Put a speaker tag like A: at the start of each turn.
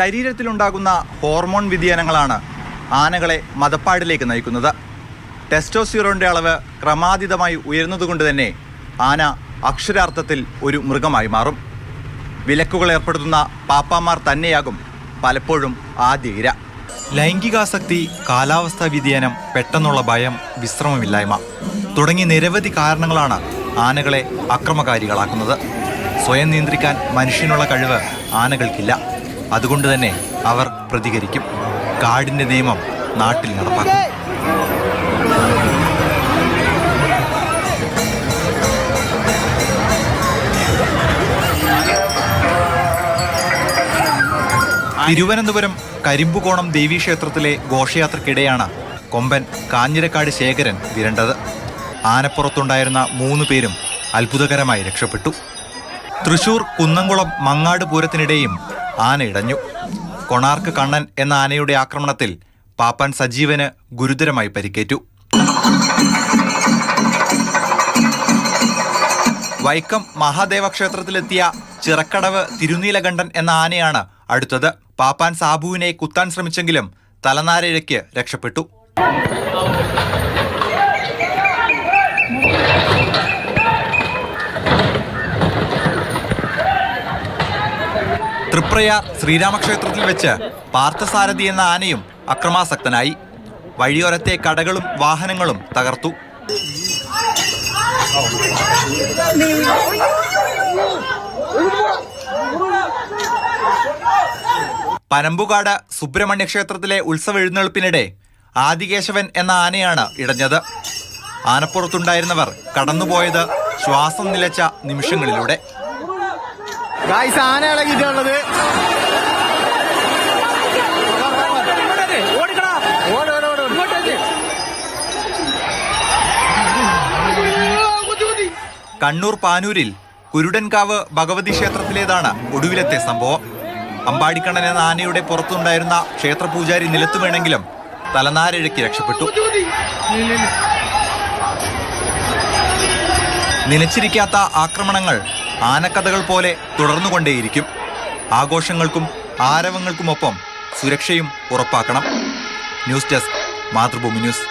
A: ശരീരത്തിലുണ്ടാകുന്ന hormone വ്യതിയാനങ്ങളാണ് ആനകളെ മദപ്പാടിലേക്ക് നയിക്കുന്നത്. ടെസ്റ്റോസ്റ്റിറോണിൻ്റെ അളവ് ക്രമാതീതമായി ഉയരുന്നതുകൊണ്ട് തന്നെ ആന അക്ഷരാർത്ഥത്തിൽ ഒരു മൃഗമായി മാറും. വിലക്കുകൾ ഏർപ്പെടുത്തുന്ന പാപ്പാമാർ തന്നെയാകും പലപ്പോഴും ആദ്യ ഇര. ലൈംഗികാസക്തി, കാലാവസ്ഥാ വ്യതിയാനം, പെട്ടെന്നുള്ള ഭയം, വിശ്രമമില്ലായ്മ തുടങ്ങി നിരവധി കാരണങ്ങളാണ് ആനകളെ അക്രമകാരികളാക്കുന്നത്. സ്വയം നിയന്ത്രിക്കാൻ മനുഷ്യനുള്ള കഴിവ് ആനകൾക്കില്ല. അതുകൊണ്ട് തന്നെ അവർ പ്രതികരിക്കും. കാടിൻ്റെ നിയമം നാട്ടിൽ നടപ്പാക്കും. തിരുവനന്തപുരം കരിമ്പുകോണം ദേവീക്ഷേത്രത്തിലെ ഘോഷയാത്രയ്ക്കിടെയാണ് കൊമ്പൻ കാഞ്ഞിരക്കാട് ശേഖരൻ വിരണ്ടത്. ആനപ്പുറത്തുണ്ടായിരുന്ന 3 പേരും അത്ഭുതകരമായി രക്ഷപ്പെട്ടു. തൃശൂർ കുന്നംകുളം മങ്ങാട് പൂരത്തിനിടെയും ആന ഇടഞ്ഞു. കൊണാർക്ക് കണ്ണൻ എന്ന ആനയുടെ ആക്രമണത്തിൽ പാപ്പാൻ സജീവന് ഗുരുതരമായി പരിക്കേറ്റു. വൈക്കം മഹാദേവ ക്ഷേത്രത്തിലെത്തിയ ചിറക്കടവ് തിരുനീലകണ്ഠൻ എന്ന ആനയാണ് അടുത്തത്. പാപ്പാൻ സാബുവിനെ കുത്താൻ ശ്രമിച്ചെങ്കിലും തലനാരിഴയ്ക്ക് രക്ഷപ്പെട്ടു. തൃപ്രയാർ ശ്രീരാമക്ഷേത്രത്തിൽ വെച്ച് പാർത്ഥസാരഥി എന്ന ആനയും അക്രമാസക്തനായി. വഴിയോരത്തെ കടകളും വാഹനങ്ങളും തകർത്തു. പനമ്പുകാട് സുബ്രഹ്മണ്യ ക്ഷേത്രത്തിലെ ഉത്സവ എഴുന്നള്ളിപ്പിനിടെ ആദികേശവൻ എന്ന ആനയാണ് ഇടഞ്ഞത്. ആനപ്പുറത്തുണ്ടായിരുന്നവർ കടന്നുപോയത് ശ്വാസം നിലച്ച നിമിഷങ്ങളിലൂടെ.
B: ആന ഇളകിയിട്ടുള്ളത്
A: കണ്ണൂർ പാനൂരിൽ കുരുടൻകാവ് ഭഗവതി ക്ഷേത്രത്തിലേതാണ് ഒടുവിലത്തെ സംഭവം. അമ്പാടിക്കണ്ണൻ എന്ന ആനയുടെ പുറത്തുണ്ടായിരുന്ന ക്ഷേത്രപൂജാരി നിലത്തു വീണെങ്കിലും തലനാരിഴയ്ക്ക് രക്ഷപ്പെട്ടു. നിലച്ചിരിക്കാത്ത ആക്രമണങ്ങൾ ആനക്കഥകൾ പോലെ തുടർന്നുകൊണ്ടേയിരിക്കും. ആഘോഷങ്ങൾക്കും ആരവങ്ങൾക്കുമൊപ്പം സുരക്ഷയും ഉറപ്പാക്കണം. News desk, Mathrubhumi news.